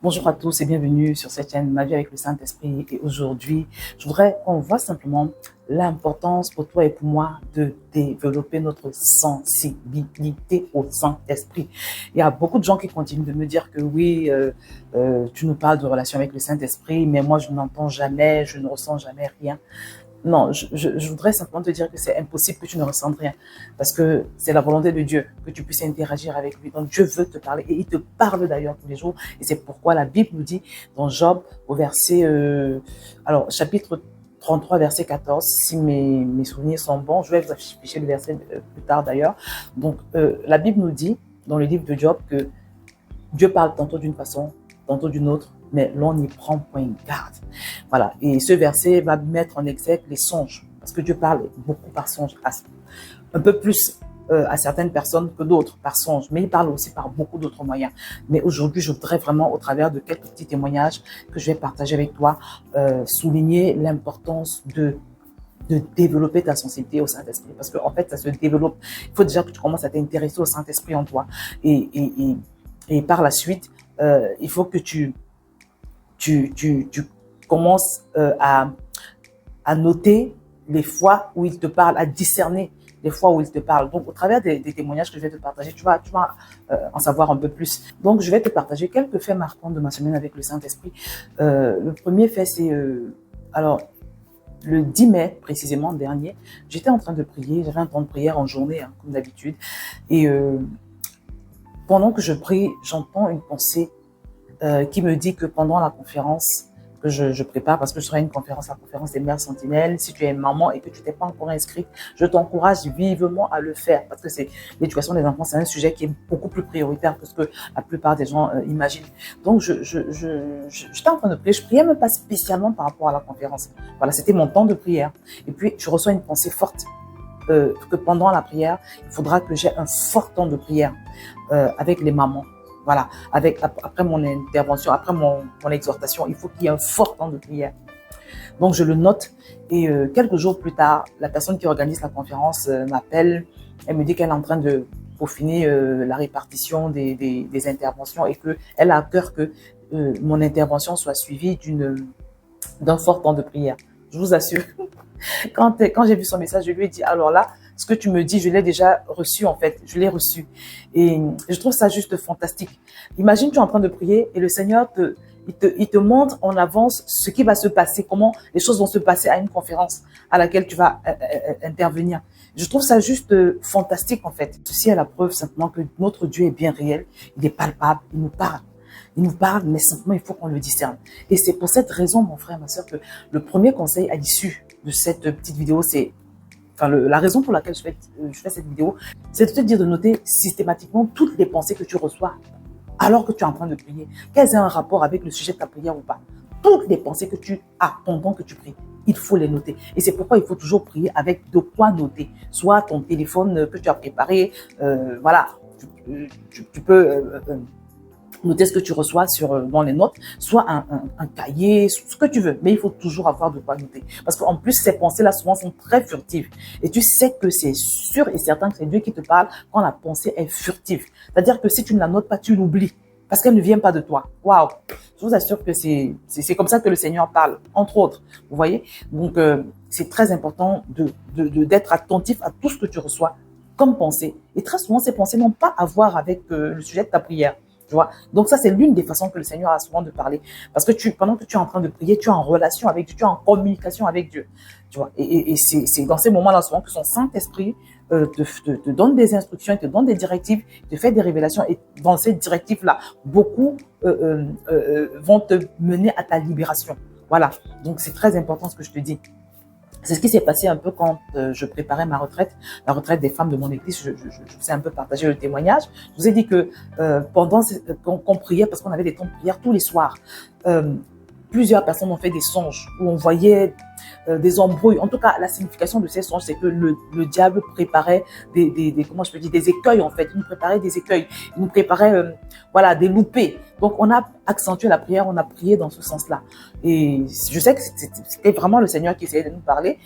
Bonjour à tous et bienvenue sur cette chaîne Ma vie avec le Saint-Esprit. Et aujourd'hui, je voudrais qu'on voit simplement l'importance pour toi et pour moi de développer notre sensibilité au Saint-Esprit. Il y a beaucoup de gens qui continuent de me dire que oui, tu nous parles de relation avec le Saint-Esprit, mais moi je n'entends jamais, je ne ressens jamais rien. Non, je voudrais simplement te dire que c'est impossible que tu ne ressentes rien parce que c'est la volonté de Dieu que tu puisses interagir avec lui. Donc Dieu veut te parler et il te parle d'ailleurs tous les jours et c'est pourquoi la Bible nous dit dans Job au verset, chapitre 33, verset 14, si mes souvenirs sont bons, je vais vous afficher le verset plus tard d'ailleurs. Donc la Bible nous dit dans le livre de Job que Dieu parle tantôt d'une façon, tantôt d'une autre, mais l'on n'y prend point garde. Voilà. Et ce verset va mettre en exergue les songes, parce que Dieu parle beaucoup par songe, un peu plus à certaines personnes que d'autres par songe, mais il parle aussi par beaucoup d'autres moyens. Mais aujourd'hui, je voudrais vraiment, au travers de quelques petits témoignages que je vais partager avec toi, souligner l'importance de développer ta sensibilité au Saint-Esprit. Parce qu'en fait, ça se développe. Il faut déjà que tu commences à t'intéresser au Saint-Esprit en toi. Et par la suite, il faut que tu commences à noter les fois où il te parle, à discerner les fois où il te parle. Donc, au travers des témoignages que je vais te partager, tu vas en savoir un peu plus. Donc, je vais te partager quelques faits marquants de ma semaine avec le Saint-Esprit. Le premier fait, c'est... le 10 mai, précisément, dernier, j'étais en train de prier. J'avais un temps de prière en journée, hein, comme d'habitude. Et pendant que je prie, j'entends une pensée qui me dit que pendant la conférence que je prépare, parce que je serai à une conférence, la conférence des mères sentinelles, si tu es maman et que tu t'es pas encore inscrite, je t'encourage vivement à le faire, parce que c'est l'éducation des enfants, c'est un sujet qui est beaucoup plus prioritaire que ce que la plupart des gens imaginent. Donc, j'étais en train de prier, je priais même pas spécialement par rapport à la conférence. Voilà, c'était mon temps de prière. Et puis, je reçois une pensée forte que pendant la prière, il faudra que j'ai un fort temps de prière avec les mamans. Voilà, après mon intervention, après mon exhortation, il faut qu'il y ait un fort temps de prière. Donc, je le note et quelques jours plus tard, la personne qui organise la conférence m'appelle. Elle me dit qu'elle est en train de peaufiner la répartition des interventions et qu'elle a à cœur que mon intervention soit suivie d'un fort temps de prière. Je vous assure. Quand j'ai vu son message, je lui ai dit, alors là, ce que tu me dis, je l'ai déjà reçu en fait, je l'ai reçu. Et je trouve ça juste fantastique. Imagine, tu es en train de prier et le Seigneur il te montre en avance ce qui va se passer, comment les choses vont se passer à une conférence à laquelle tu vas intervenir. Je trouve ça juste fantastique en fait. Ceci est la preuve simplement que notre Dieu est bien réel, il est palpable, il nous parle. Il nous parle, mais simplement, il faut qu'on le discerne. Et c'est pour cette raison, mon frère, ma soeur, que le premier conseil à l'issue de cette petite vidéo, c'est, la raison pour laquelle je fais cette vidéo, c'est de te dire de noter systématiquement toutes les pensées que tu reçois alors que tu es en train de prier. Qu'elles aient un rapport avec le sujet de ta prière ou pas. Toutes les pensées que tu as pendant que tu pries, il faut les noter. Et c'est pourquoi il faut toujours prier avec de quoi noter. Soit ton téléphone que tu as préparé, tu peux noter ce que tu reçois dans les notes, soit un cahier, ce que tu veux. Mais il faut toujours avoir de quoi noter. Parce qu'en plus, ces pensées-là, souvent, sont très furtives. Et tu sais que c'est sûr et certain que c'est Dieu qui te parle quand la pensée est furtive. C'est-à-dire que si tu ne la notes pas, tu l'oublies. Parce qu'elle ne vient pas de toi. Waouh! Je vous assure que c'est comme ça que le Seigneur parle, entre autres. Vous voyez? Donc, c'est très important d'être attentif à tout ce que tu reçois comme pensée. Et très souvent, ces pensées n'ont pas à voir avec le sujet de ta prière. Tu vois? Donc ça, c'est l'une des façons que le Seigneur a souvent de parler. Parce que pendant que tu es en train de prier, tu es en relation avec Dieu, tu es en communication avec Dieu. Tu vois? Et c'est dans ces moments-là souvent que son Saint-Esprit te donne des instructions, te donne des directives, te fait des révélations. Et dans ces directives-là, beaucoup vont te mener à ta libération. Voilà. Donc c'est très important ce que je te dis. C'est ce qui s'est passé un peu quand je préparais ma retraite, la retraite des femmes de mon église. Je vous ai un peu partagé le témoignage. Je vous ai dit que pendant qu'on priait, parce qu'on avait des temps de prière tous les soirs, plusieurs personnes ont fait des songes où on voyait des embrouilles. En tout cas, la signification de ces songes, c'est que le diable préparait comment je peux dire, des écueils en fait. Il nous préparait des écueils. Il nous préparait, des loupés. Donc, on a accentué la prière, on a prié dans ce sens-là. Et je sais que c'était vraiment le Seigneur qui essayait de nous parler.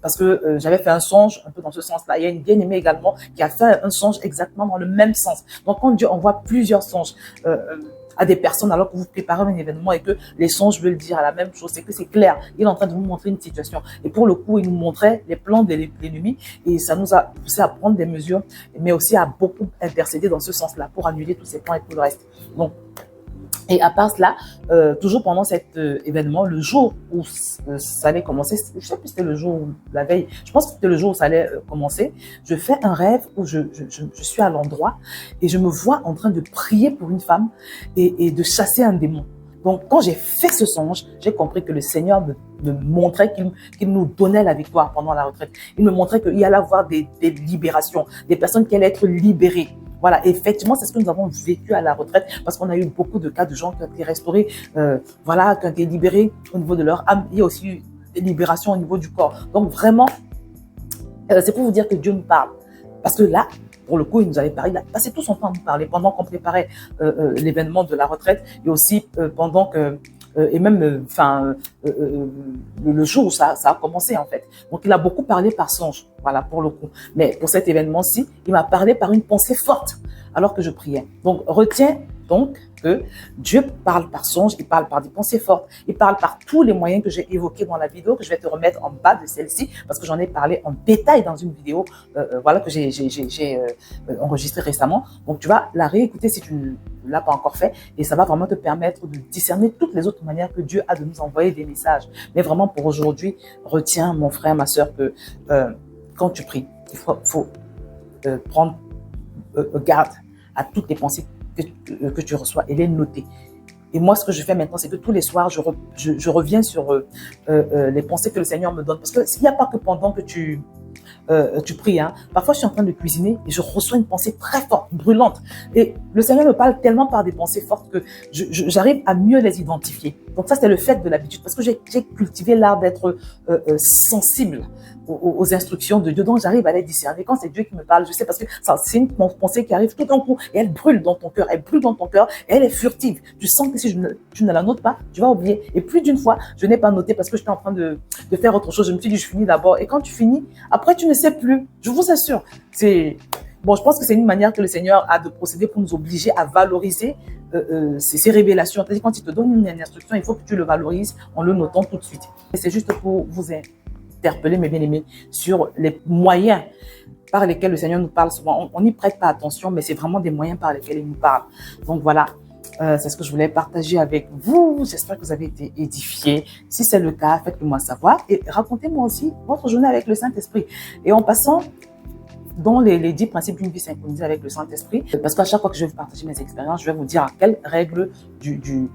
Parce que j'avais fait un songe un peu dans ce sens-là. Il y a une bien-aimée également qui a fait un songe exactement dans le même sens. Donc, quand Dieu envoie plusieurs songes, à des personnes alors que vous préparez un événement et que les songes veulent dire la même chose. C'est que c'est clair. Il est en train de vous montrer une situation. Et pour le coup, il nous montrait les plans de l'ennemi et ça nous a poussé à prendre des mesures, mais aussi à beaucoup intercéder dans ce sens-là pour annuler tous ces plans et tout le reste. Donc, et à part cela, toujours pendant cet événement, le jour où ça allait commencer, je sais plus si c'était le jour ou la veille, je pense que c'était le jour où ça allait commencer, je fais un rêve où je suis à l'endroit et je me vois en train de prier pour une femme et de chasser un démon. Donc, quand j'ai fait ce songe, j'ai compris que le Seigneur me montrait qu'il nous donnait la victoire pendant la retraite. Il me montrait qu'il y allait avoir des libérations, des personnes qui allaient être libérées. Voilà, effectivement, c'est ce que nous avons vécu à la retraite parce qu'on a eu beaucoup de cas de gens qui ont été restaurés, voilà, qui ont été libérés au niveau de leur âme. Il y a aussi eu des libérations au niveau du corps. Donc, vraiment, c'est pour vous dire que Dieu nous parle. Parce que là, pour le coup, il nous avait parlé, il a passé tout son temps à nous parler pendant qu'on préparait l'événement de la retraite et aussi pendant que, et même, le jour où ça a commencé en fait. Donc, il a beaucoup parlé par songe, voilà, pour le coup. Mais pour cet événement-ci, il m'a parlé par une pensée forte alors que je priais. Donc, retiens donc que Dieu parle par songe, il parle par des pensées fortes, il parle par tous les moyens que j'ai évoqués dans la vidéo, que je vais te remettre en bas de celle-ci, parce que j'en ai parlé en détail dans une vidéo voilà, que j'ai enregistrée récemment. Donc, tu vas la réécouter si tu ne l'as pas encore fait, et ça va vraiment te permettre de discerner toutes les autres manières que Dieu a de nous envoyer des messages. Mais vraiment, pour aujourd'hui, retiens, mon frère, ma soeur, que quand tu pries, il faut prendre garde à toutes les pensées que tu reçois et les noter. Et moi, ce que je fais maintenant, c'est que tous les soirs, je reviens sur les pensées que le Seigneur me donne. Parce que s'il n'y a pas que pendant que tu pries, hein, parfois je suis en train de cuisiner et je reçois une pensée très forte, brûlante. Et le Seigneur me parle tellement par des pensées fortes que j'arrive à mieux les identifier. Donc ça, c'est le fait de l'habitude. Parce que j'ai cultivé l'art d'être sensible aux instructions de Dieu, donc j'arrive à les discerner. Quand c'est Dieu qui me parle, je sais parce que c'est une pensée qui arrive tout d'un coup et elle brûle dans ton cœur, et elle est furtive. Tu sens que si tu ne la notes pas, tu vas oublier. Et plus d'une fois, je n'ai pas noté parce que j'étais en train de faire autre chose. Je me suis dit, je finis d'abord. Et quand tu finis, après tu ne sais plus. Je vous assure. Bon, je pense que c'est une manière que le Seigneur a de procéder pour nous obliger à valoriser ces révélations. C'est-à-dire quand il te donne une instruction, il faut que tu le valorises en le notant tout de suite. Et c'est juste pour vous interpeller, mes bien-aimés, sur les moyens par lesquels le Seigneur nous parle souvent. On n'y prête pas attention, mais c'est vraiment des moyens par lesquels il nous parle. Donc voilà, c'est ce que je voulais partager avec vous. J'espère que vous avez été édifiés. Si c'est le cas, faites-le moi savoir et racontez-moi aussi votre journée avec le Saint-Esprit. Et en passant dans les 10 principes d'une vie synchronisée avec le Saint-Esprit, parce qu'à chaque fois que je vais vous partager mes expériences, je vais vous dire à quelles règles d'une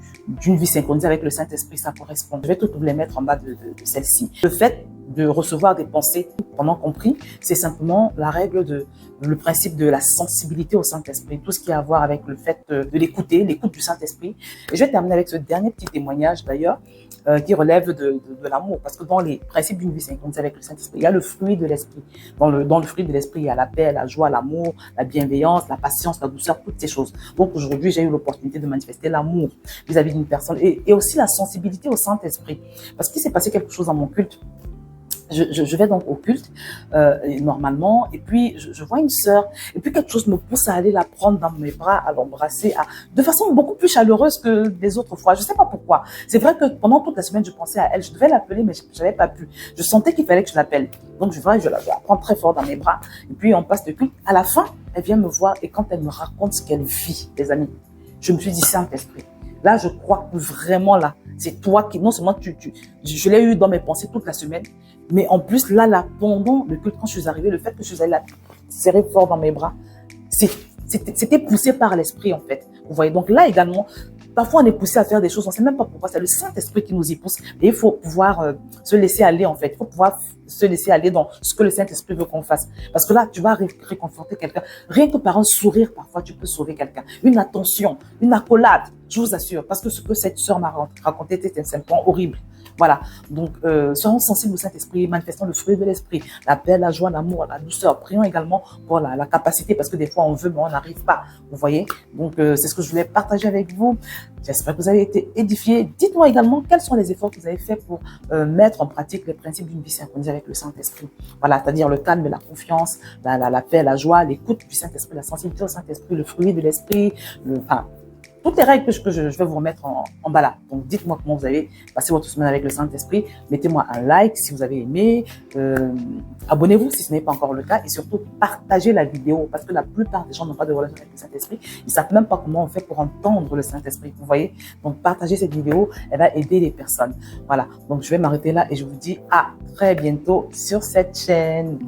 vie synchronisée avec le Saint-Esprit ça correspond. Je vais toutes vous les mettre en bas de celle-ci. Le fait de recevoir des pensées pendant qu'on prie, c'est simplement la règle le principe de la sensibilité au Saint-Esprit, tout ce qui a à voir avec le fait de l'écouter, l'écoute du Saint-Esprit. Et je vais terminer avec ce dernier petit témoignage d'ailleurs, qui relève de l'amour, parce que dans les principes d'une vie synchronisée avec le Saint-Esprit, il y a le fruit de l'Esprit. Dans le fruit de l'Esprit, il y a la paix, la joie, l'amour, la bienveillance, la patience, la douceur, toutes ces choses. Donc aujourd'hui, j'ai eu l'opportunité de manifester l'amour vis-à-vis d'une personne et aussi la sensibilité au Saint-Esprit. Parce qu'il s'est passé quelque chose dans mon culte. Je vais donc au culte normalement et puis je vois une sœur et puis quelque chose me pousse à aller la prendre dans mes bras, à l'embrasser de façon beaucoup plus chaleureuse que les autres fois. Je sais pas pourquoi. C'est vrai que pendant toute la semaine je pensais à elle, je devais l'appeler mais j'avais pas pu. Je sentais qu'il fallait que je l'appelle. Donc je la prends très fort dans mes bras et puis on passe de culte. À la fin, elle vient me voir et quand elle me raconte ce qu'elle vit, les amis, je me suis dit Saint-Esprit. Là, je crois que vraiment là, c'est toi qui, non seulement je l'ai eu dans mes pensées toute la semaine, mais en plus, là, pendant le culte, quand je suis arrivée, le fait que je suis allée la serrer fort dans mes bras, c'était poussé par l'esprit, en fait. Vous voyez, donc là également, parfois on est poussé à faire des choses, on ne sait même pas pourquoi, c'est le Saint-Esprit qui nous y pousse. Et il faut pouvoir se laisser aller, en fait. Il faut pouvoir se laisser aller dans ce que le Saint-Esprit veut qu'on fasse. Parce que là, tu vas réconforter quelqu'un. Rien que par un sourire, parfois, tu peux sauver quelqu'un. Une attention, une accolade, je vous assure. Parce que ce que cette sœur m'a raconté était simplement horrible. Voilà. Donc, soyons sensibles au Saint-Esprit, manifestons le fruit de l'Esprit, la paix, la joie, l'amour, la douceur. Prions également pour la capacité, parce que des fois, on veut, mais on n'arrive pas. Vous voyez? Donc, c'est ce que je voulais partager avec vous. J'espère que vous avez été édifiés. Dites-moi également quels sont les efforts que vous avez faits pour mettre en pratique les principes d'une vie synchronisée avec le Saint-Esprit. Voilà, c'est-à-dire le calme et la confiance, la paix, la joie, l'écoute du Saint-Esprit, la sensibilité au Saint-Esprit, le fruit de l'Esprit, toutes les règles que je vais vous remettre en bas là. Donc, dites-moi comment vous avez passé votre semaine avec le Saint-Esprit. Mettez-moi un like si vous avez aimé. Abonnez-vous si ce n'est pas encore le cas. Et surtout, partagez la vidéo. Parce que la plupart des gens n'ont pas de relation avec le Saint-Esprit. Ils ne savent même pas comment on fait pour entendre le Saint-Esprit. Vous voyez? Donc, partagez cette vidéo. Elle va aider les personnes. Voilà. Donc, je vais m'arrêter là et je vous dis à très bientôt sur cette chaîne.